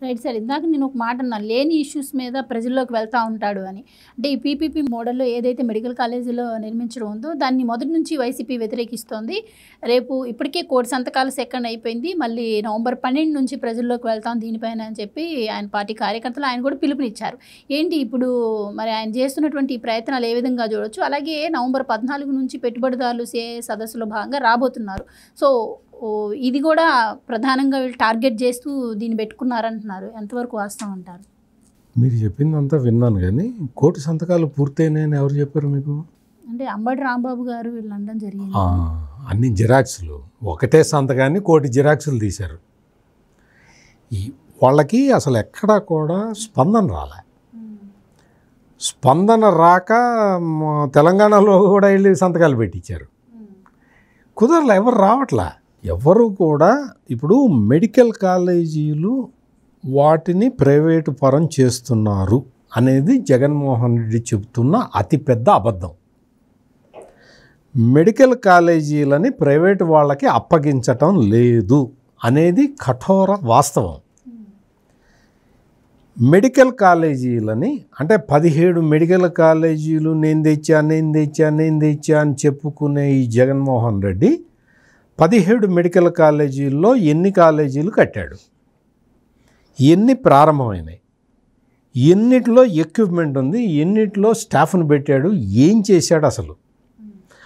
Right sir. ఇందాక నేను ఒక మాట అన్నాను, లేని ఇష్యూస్ మీద ప్రజల్లోకి వెళ్తూ ఉంటాడు అని. అంటే ఈ పీపీపీ మోడల్లో ఏదైతే మెడికల్ కాలేజీలో నిర్మించడం ఉందో దాన్ని మొదటి నుంచి వైసీపీ వ్యతిరేకిస్తోంది. రేపు ఇప్పటికే కోటి సంతకాలు సెకండ్ అయిపోయింది, మళ్ళీ నవంబర్ 12 నుంచి ప్రజల్లోకి వెళ్తాం దీనిపైన అని చెప్పి ఆయన పార్టీ కార్యకర్తలు ఆయన కూడా పిలుపునిచ్చారు. ఏంటి ఇప్పుడు మరి ఆయన చేస్తున్నటువంటి ఈ ప్రయత్నాలు ఏ విధంగా చూడొచ్చు? అలాగే నవంబర్ 14 నుంచి పెట్టుబడిదారులు సిఐఏ సదస్సులో భాగంగా రాబోతున్నారు. సో ఇది కూడా ప్రధానంగా వీళ్ళు టార్గెట్ చేస్తూ దీన్ని పెట్టుకున్నారంటున్నారు. ఎంతవరకు వాస్తవం అంటారు? మీరు చెప్పిందంతా విన్నాను, కానీ కోటి సంతకాలు పూర్తయినాయని ఎవరు చెప్పారు మీకు? అంటే అంబటి రాంబాబు గారు వీళ్ళు అనడం జరిగింది. అన్ని జిరాక్సులు, ఒకటే సంతకాన్ని కోటి జిరాక్సులు తీశారు. వాళ్ళకి అసలు ఎక్కడా కూడా స్పందన రాలే. స్పందన రాక తెలంగాణలో కూడా వెళ్ళి సంతకాలు పెట్టించారు. కుదరలే, ఎవరు రావట్లా. ఎవరు కూడా ఇప్పుడు మెడికల్ కాలేజీలు వాటిని ప్రైవేటు పరం చేస్తున్నారు అనేది జగన్మోహన్ రెడ్డి చెబుతున్న అతిపెద్ద అబద్ధం. మెడికల్ కాలేజీలని ప్రైవేటు వాళ్ళకి అప్పగించటం లేదు అనేది కఠోర వాస్తవం. మెడికల్ కాలేజీలని అంటే 17 మెడికల్ కాలేజీలు నేను తెచ్చా అని చెప్పుకునే ఈ జగన్మోహన్ రెడ్డి 17 మెడికల్ కాలేజీల్లో ఎన్ని కాలేజీలు కట్టాడు, ఎన్ని ప్రారంభమైనాయి, ఎన్నిట్లో ఎక్విప్మెంట్ ఉంది, ఎన్నిట్లో స్టాఫ్ను పెట్టాడు, ఏం చేశాడు, అసలు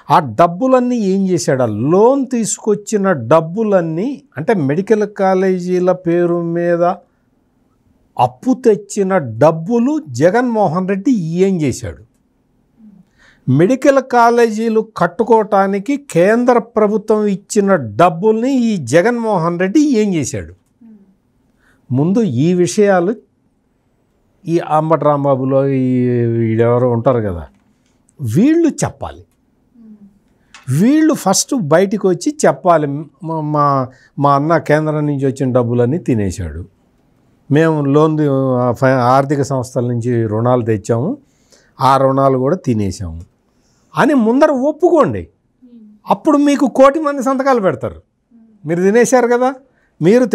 ఆ డబ్బులన్నీ ఏం చేశాడు? ఆ లోన్ తీసుకొచ్చిన డబ్బులన్నీ అంటే మెడికల్ కాలేజీల పేరు మీద అప్పు తెచ్చిన డబ్బులు జగన్మోహన్ రెడ్డి ఏం చేశాడు? మెడికల్ కాలేజీలు కట్టుకోవటానికి కేంద్ర ప్రభుత్వం ఇచ్చిన డబ్బుల్ని ఈ జగన్మోహన్ రెడ్డి ఏం చేశాడు? ముందు ఈ విషయాలు ఈ అంబటి రాంబాబులో ఎవరో ఉంటారు కదా, వీళ్ళు చెప్పాలి. వీళ్ళు ఫస్ట్ బయటికి వచ్చి చెప్పాలి, మా అన్న కేంద్రం నుంచి వచ్చిన డబ్బులన్నీ తినేశాడు, మేము లోన్ ఆర్థిక సంస్థల నుంచి రుణాలు తెచ్చాము, ఆ రుణాలు కూడా తినేసాము అని ముందర ఒప్పుకోండి. అప్పుడు మీకు 1 కోటి మంది సంతకాలు పెడతారు. మీరు తినేశారు కదా, మీరు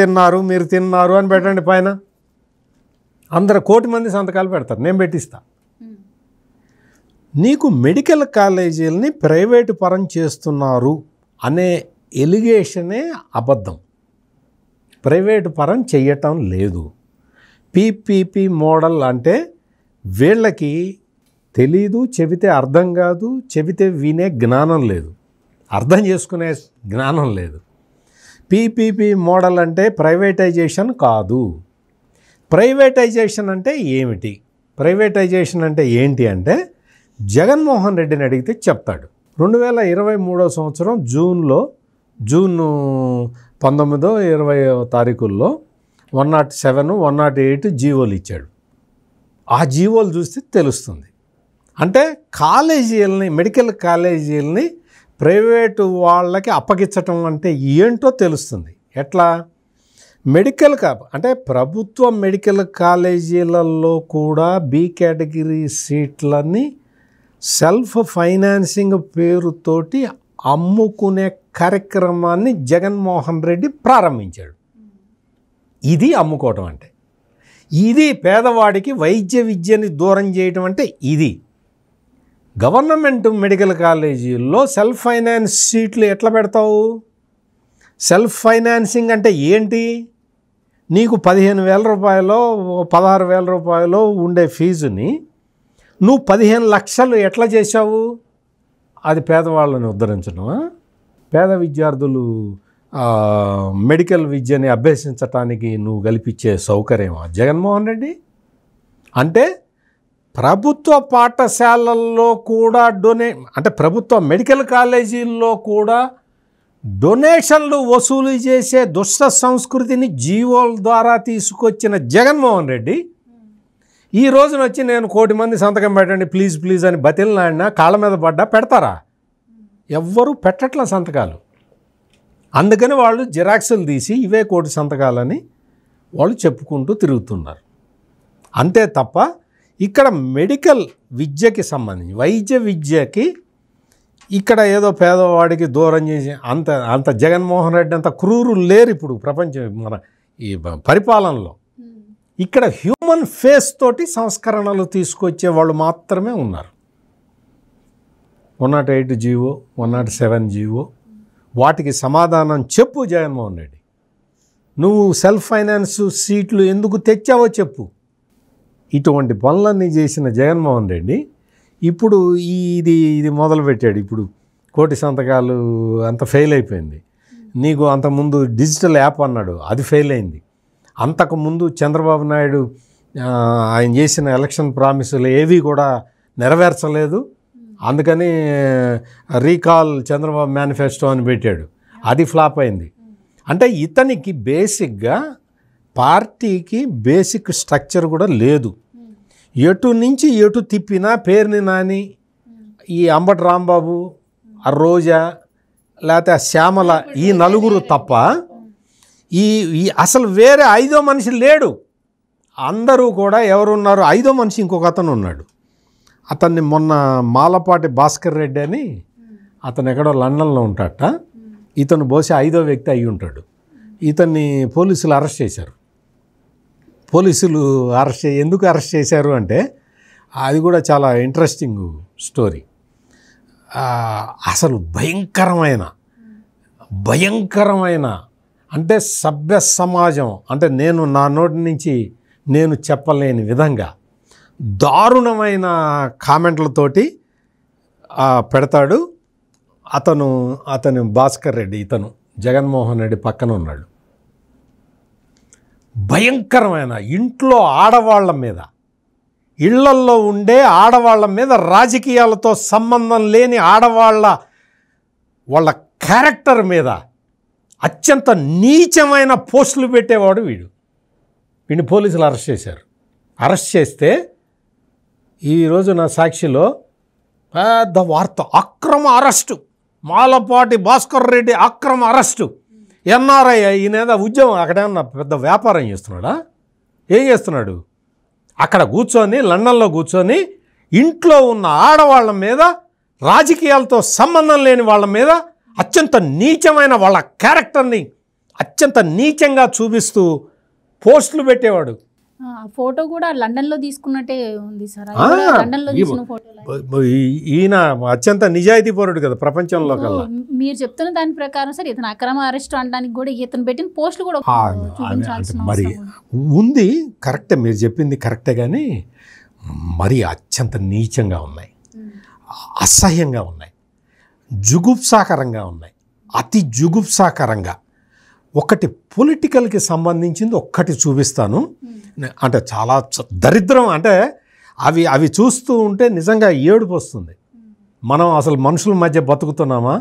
తిన్నారు అని పెట్టండి పైన, అందరు 1 కోటి మంది సంతకాలు పెడతారు, నేను పెట్టిస్తా. నీకు మెడికల్ కాలేజీలని ప్రైవేటు పరం చేస్తున్నారు అనే ఎలిగేషనే అబద్ధం. ప్రైవేటు పరం చెయ్యటం లేదు. పీపీపీ మోడల్ అంటే వీళ్ళకి తెలీదు, చెబితే అర్థం కాదు, చెబితే వినే జ్ఞానం లేదు, అర్థం చేసుకునే జ్ఞానం లేదు. పీపీపీ మోడల్ అంటే ప్రైవేటైజేషన్ కాదు. ప్రైవేటైజేషన్ అంటే ఏమిటి? ప్రైవేటైజేషన్ అంటే ఏంటి అంటే జగన్మోహన్ రెడ్డిని అడిగితే చెప్తాడు. 2023 సంవత్సరం జూన్ 19, 20 తారీఖుల్లో 107, 108 జీవోలు ఇచ్చాడు. ఆ జీవోలు చూస్తే తెలుస్తుంది. అంటే కాలేజీలని, మెడికల్ కాలేజీలని ప్రైవేటు వాళ్ళకి అప్పగించటం అంటే ఏంటో తెలుస్తుంది. ఎట్లా? అంటే ప్రభుత్వ మెడికల్ కాలేజీలలో కూడా బి కేటగిరీ సీట్లని సెల్ఫ్ ఫైనాన్సింగ్ పేరుతోటి అమ్ముకునే కార్యక్రమాన్ని జగన్మోహన్ రెడ్డి ప్రారంభించాడు. ఇది అమ్ముకోవటం అంటే, ఇది పేదవాడికి వైద్య విద్యని దూరం చేయటం అంటే ఇది. గవర్నమెంట్ మెడికల్ కాలేజీల్లో సెల్ఫ్ ఫైనాన్స్ సీట్లు ఎట్లా పెడతావు? సెల్ఫ్ ఫైనాన్సింగ్ అంటే ఏంటి? నీకు 15,000 రూపాయలు 16,000 రూపాయలు ఉండే ఫీజుని నువ్వు 15 లక్షలు ఎట్లా చేశావు? అది పేదవాళ్ళని ఉద్ధరించడమా? పేద విద్యార్థులు మెడికల్ విద్యని అభ్యసించటానికి నువ్వు కల్పించే సౌకర్యమా జగన్మోహన్ రెడ్డి? అంటే ప్రభుత్వ పాఠశాలల్లో కూడా అంటే ప్రభుత్వ మెడికల్ కాలేజీల్లో కూడా డొనేషన్లు వసూలు చేసే దుష్ట సంస్కృతిని జీవోల ద్వారా తీసుకొచ్చిన జగన్మోహన్ రెడ్డి ఈ రోజున వచ్చి నేను 1 కోటి మంది సంతకం పెట్టండి ప్లీజ్ అని బతిలాడినా, కాళ్ళ మీద పడ్డా పెడతారా? ఎవ్వరూ పెట్టట్ల సంతకాలు. అందుకని వాళ్ళు జిరాక్సులు తీసి ఇవే 1 కోటి సంతకాలని వాళ్ళు చెప్పుకుంటూ తిరుగుతున్నారు. అంతే తప్ప ఇక్కడ మెడికల్ విద్యకి సంబంధించి, వైద్య విద్యకి ఇక్కడ ఏదో పేదవాడికి దూరం చేసి అంత జగన్మోహన్ రెడ్డి అంత క్రూరులు లేరు ఇప్పుడు ప్రపంచం మన ఈ పరిపాలనలో. ఇక్కడ హ్యూమన్ ఫేస్ తోటి సంస్కరణలు తీసుకొచ్చే వాళ్ళు మాత్రమే ఉన్నారు. 108 జీవో, 107 జీవో, వాటికి సమాధానం చెప్పు జగన్మోహన్ రెడ్డి. నువ్వు సెల్ఫ్ ఫైనాన్స్ సీట్లు ఎందుకు తెచ్చావో చెప్పు. ఇటువంటి పనులన్నీ చేసిన జగన్మోహన్ రెడ్డి ఇప్పుడు ఇది మొదలుపెట్టాడు. ఇప్పుడు కోటి సంతకాలు అంత ఫెయిల్ అయిపోయింది. నీకు అంతకుముందు డిజిటల్ యాప్ అన్నాడు, అది ఫెయిల్ అయింది. అంతకుముందు చంద్రబాబు నాయుడు ఆయన చేసిన ఎలక్షన్ ప్రామిసులు ఏవి కూడా నెరవేర్చలేదు. అందుకని రీకాల్ చంద్రబాబు మేనిఫెస్టో అని పెట్టాడు, అది ఫ్లాప్ అయింది. అంటే ఇతనికి బేసిక్గా పార్టీకి బేసిక్ స్ట్రక్చర్ కూడా లేదు. ఎటు నుంచి ఎటు తిప్పినా పేరుని నాని, ఈ అంబటి రాంబాబు, ఆ రోజా, లేకపోతే ఆ శ్యామల, ఈ నలుగురు తప్ప ఈ అసలు వేరే ఐదో మనిషి లేడు. అందరూ కూడా ఎవరున్నారు, ఐదో మనిషి ఇంకొక అతను ఉన్నాడు. అతన్ని మొన్న మాలపాటి భాస్కర్ రెడ్డి అని అతను ఎక్కడో లండన్లో ఉంటాడట. ఇతను బహుశా ఐదో వ్యక్తి అయి ఉంటాడు. ఇతన్ని పోలీసులు అరెస్ట్ చేశారు. పోలీసులు ఎందుకు అరెస్ట్ చేశారు అంటే అది కూడా చాలా ఇంట్రెస్టింగ్ స్టోరీ. అసలు భయంకరమైన అంటే సభ్య సమాజం అంటే నా నోటి నుంచి నేను చెప్పలేని విధంగా దారుణమైన కామెంట్లతోటి పెడతాడు. అతను భాస్కర్ రెడ్డి, ఇతను జగన్మోహన్ రెడ్డి పక్కన ఉన్నాడు. భయంకరమైన ఇంట్లో ఆడవాళ్ళ మీద, ఇళ్లల్లో ఉండే ఆడవాళ్ళ మీద, రాజకీయాలతో సంబంధం లేని వాళ్ళ క్యారెక్టర్ మీద అత్యంత నీచమైన పోస్టులు పెట్టేవాడు వీడిని పోలీసులు అరెస్ట్ చేశారు. అరెస్ట్ చేస్తే ఈరోజు నా సాక్షిలో పెద్ద వార్త, అక్రమ అరెస్టు, మాలపాటి భాస్కర్ రెడ్డి అక్రమ అరెస్టు. ఎన్ఆర్ఐ ఈయనేదా ఉద్యమం, అక్కడేమన్నా పెద్ద వ్యాపారం చేస్తున్నాడా? ఏం చేస్తున్నాడు? అక్కడ కూర్చొని లండన్లో కూర్చొని ఇంట్లో ఉన్న ఆడవాళ్ళ మీద, రాజకీయాలతో సంబంధం లేని వాళ్ళ మీద అత్యంత నీచమైన వాళ్ళ క్యారెక్టర్ని అత్యంత నీచంగా చూపిస్తూ పోస్టులు పెట్టేవాడు. ఫోటో కూడా లండన్లో తీసుకున్నట్టే ఉంది సార్. లండన్లో తీసిన ఫోటో. ఈయన అత్యంత నిజాయితీపరుడు కదా ప్రపంచంలో కల్లా. మీరు చెప్తున్న దాని ప్రకారం సార్ ఇతను అక్రమ అరెస్ట్ అనడానికి కూడా ఇతను పెట్టిన పోస్టులు కూడా మరి ఉంది. కరెక్టే, మీరు చెప్పింది కరెక్టే, కానీ మరి అత్యంత నీచంగా ఉన్నాయి, అసహ్యంగా ఉన్నాయి, జుగుప్సాకరంగా ఉన్నాయి, అతి జుగుప్సాకరంగా. ఒకటి పొలిటికల్కి సంబంధించింది ఒక్కటి చూపిస్తాను. అంటే చాలా దరిద్రం. అంటే అవి చూస్తూ ఉంటే నిజంగా ఏడుపు వస్తుంది. మనం అసలు మనుషుల మధ్య బతుకుతున్నామా?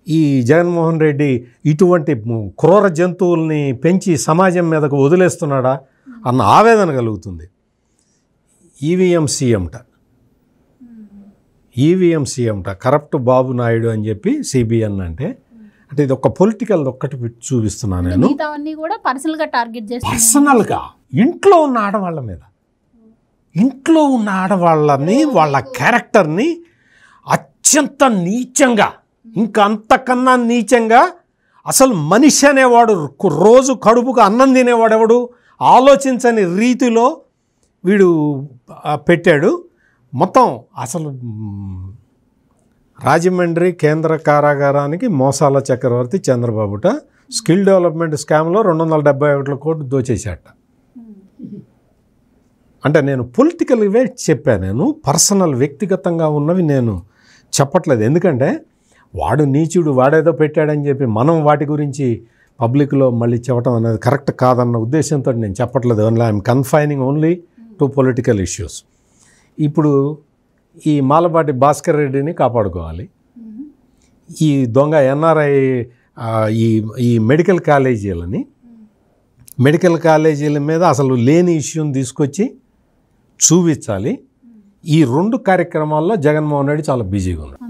ఈ జగన్మోహన్ రెడ్డి ఇటువంటి క్రూర జంతువుల్ని పెంచి సమాజం మీదకు వదిలేస్తున్నాడా అన్న ఆవేదన కలుగుతుంది. ఈవీఎంసీ అంట కరప్ట్ బాబు నాయుడు అని చెప్పి సిబిఎన్ అంటే ఇది ఒక పొలిటికల్ ఒక్కటి చూపిస్తున్నాను నేను. పర్సనల్గా ఇంట్లో ఉన్న ఆడవాళ్ళ మీద, ఇంట్లో ఉన్న ఆడవాళ్ళని, వాళ్ళ క్యారెక్టర్ని అత్యంత నీచంగా, ఇంకా అంతకన్నా నీచంగా, అసలు మనిషి అనేవాడు రోజు కడుపుకు అన్నం తినేవాడెవడు ఆలోచించని రీతిలో వీడు పెట్టాడు. మొత్తం అసలు రాజమండ్రి కేంద్ర కారాగారానికి మోసాల చక్రవర్తి చంద్రబాబుట స్కిల్ డెవలప్మెంట్ స్కామ్లో 271 కోట్లు దోచేశాట. అంటే నేను పొలిటికల్వే చెప్పాను, నేను పర్సనల్ వ్యక్తిగతంగా ఉన్నవి నేను చెప్పట్లేదు. ఎందుకంటే వాడు నీచుడు, వాడేదో పెట్టాడని చెప్పి మనం వాటి గురించి పబ్లిక్లో మళ్ళీ చెప్పడం అనేది కరెక్ట్ కాదన్న ఉద్దేశంతో నేను చెప్పట్లేదు. Only I'm confining only to political issues. ఇప్పుడు ఈ మాలపాటి భాస్కర్ రెడ్డిని కాపాడుకోవాలి. ఈ దొంగ ఎన్ఆర్ఐ ఈ మెడికల్ కాలేజీల మీద అసలు లేని ఇష్యూని తీసుకొచ్చి చూపించాలి. ఈ 2 కార్యక్రమాల్లో జగన్మోహన్ రెడ్డి చాలా బిజీగా ఉన్నాడు.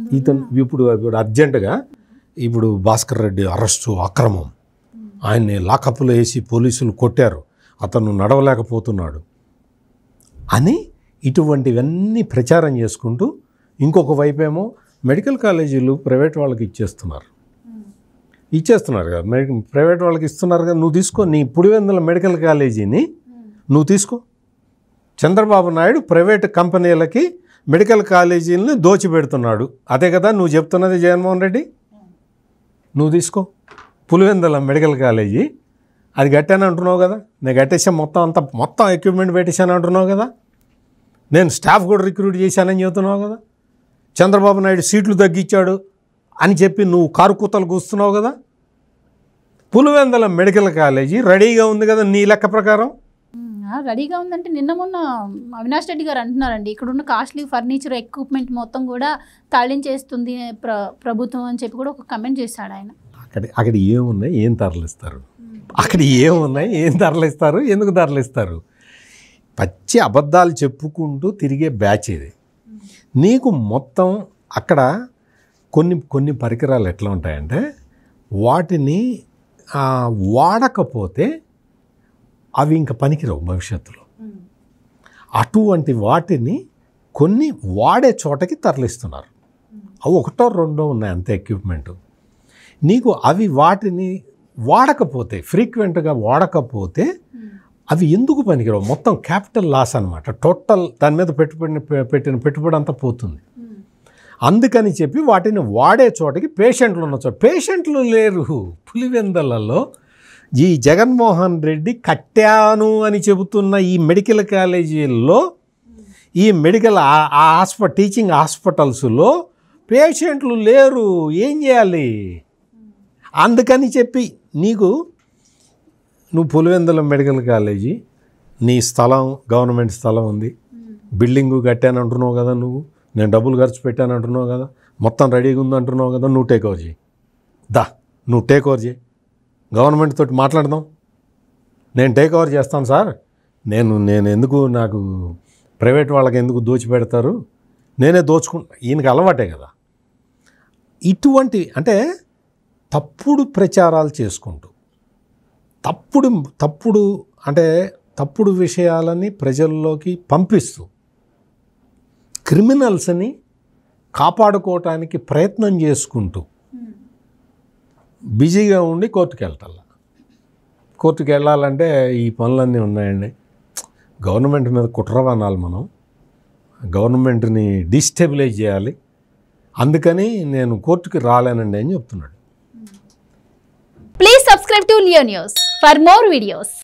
ఇప్పుడు అర్జెంటుగా ఇప్పుడు భాస్కర్ రెడ్డి అరెస్టు అక్రమం, ఆయన్ని లాకప్లో వేసి పోలీసులు కొట్టారు, అతను నడవలేకపోతున్నాడు అని ఇటువంటివన్నీ ప్రచారం చేసుకుంటూ, ఇంకొక వైపేమో మెడికల్ కాలేజీలు ప్రైవేట్ వాళ్ళకి ఇచ్చేస్తున్నారు కదా, ప్రైవేట్ వాళ్ళకి ఇస్తున్నారు కదా, నువ్వు తీసుకో నీ పుడివెందుల మెడికల్ కాలేజీని నువ్వు తీసుకో. చంద్రబాబు నాయుడు ప్రైవేటు కంపెనీలకి మెడికల్ కాలేజీలను దోచిపెడుతున్నాడు, అదే కదా నువ్వు చెప్తున్నది జగన్మోహన్ రెడ్డి. నువ్వు తీసుకో. పులివెందుల మెడికల్ కాలేజీ అది కట్టాను అంటున్నావు కదా, నేను కట్టేసాను మొత్తం ఎక్విప్మెంట్ పెట్టేశాను అంటున్నావు కదా, నేను స్టాఫ్ కూడా రిక్రూట్ చేశానని చెబుతున్నావు కదా, చంద్రబాబు నాయుడు సీట్లు తగ్గించాడు అని చెప్పి నువ్వు కారు కూతలు కూస్తున్నావు కదా. పులివెందుల మెడికల్ కాలేజీ రెడీగా ఉంది కదా నీ లెక్క ప్రకారం. రెడీగా ఉందంటే నిన్న మొన్న అవినాష్ రెడ్డి గారు అంటున్నారండి, ఇక్కడున్న కాస్ట్లీ ఫర్నిచర్ ఎక్విప్మెంట్ మొత్తం కూడా తరలించేస్తుంది ప్రభుత్వం అని చెప్పి కూడా ఒక కమెంట్ చేశాడు ఆయన. అక్కడ ఏమున్నాయి, ఏం తరలిస్తారు, అక్కడ ఏమున్నాయి, ఏం తరలిస్తారు, ఎందుకు తరలిస్తారు? పచ్చి అబద్ధాలు చెప్పుకుంటూ తిరిగే బ్యాచ్ ఇది. నీకు మొత్తం అక్కడ కొన్ని పరికరాలు ఎట్లా ఉంటాయంటే వాటిని వాడకపోతే అవి ఇంకా పనికిరావు భవిష్యత్తులో. అటువంటి వాటిని కొన్ని వాడే చోటకి తరలిస్తున్నారు. అవి ఒకటో రెండో ఉన్నాయి అంతే ఎక్విప్మెంటు. నీకు అవి వాటిని వాడకపోతే, ఫ్రీక్వెంట్గా వాడకపోతే అవి ఎందుకు పనికిరావు? మొత్తం క్యాపిటల్ లాస్ అనమాట. టోటల్ దాని మీద పెట్టిన పెట్టుబడి అంతా పోతుంది. అందుకని చెప్పి వాటిని వాడే చోటకి పేషెంట్లు ఉన్న చోట, పేషెంట్లు లేరు పులివెందులలో. ఈ జగన్మోహన్ రెడ్డి కట్టాను అని చెబుతున్న ఈ మెడికల్ కాలేజీల్లో, ఈ మెడికల్ టీచింగ్ హాస్పిటల్స్లో పేషెంట్లు లేరు. ఏం చేయాలి? అందుకని చెప్పి నువ్వు పులివెందుల మెడికల్ కాలేజీ, నీ స్థలం గవర్నమెంట్ స్థలం ఉంది, బిల్డింగు కట్టాను అంటున్నావు కదా, నేను డబ్బులు ఖర్చు పెట్టాను అంటున్నావు కదా, మొత్తం రెడీగా ఉంది అంటున్నావు కదా, నువ్వు టేక్ ఓవర్ చేయి. నువ్వు టేక్ ఓవర్ చేయి, గవర్నమెంట్ తోటి మాట్లాడదాం. నేను టేక్ ఓవర్ చేస్తాను సార్, నేను ఎందుకు, నాకు ప్రైవేట్ వాళ్ళకి ఎందుకు దోచిపెడతారు, నేనే దోచుకుంటా. ఈయనకి అలవాటే కదా ఇటువంటి, అంటే తప్పుడు ప్రచారాలు చేసుకుంటూ, తప్పుడు విషయాలని ప్రజల్లోకి పంపిస్తూ క్రిమినల్స్ని కాపాడుకోవటానికి ప్రయత్నం చేసుకుంటూ బిజీగా ఉండి కోర్టుకి వెళ్ళాలంటే ఈ పనులన్నీ ఉన్నాయండి. గవర్నమెంట్ మీద కుట్రవనాలి, మనం గవర్నమెంట్ని డిస్టెబిలైజ్ చేయాలి, అందుకని నేను కోర్టుకి రాలేనండి అని చెప్తున్నాడు. Please subscribe to Leo news for more videos.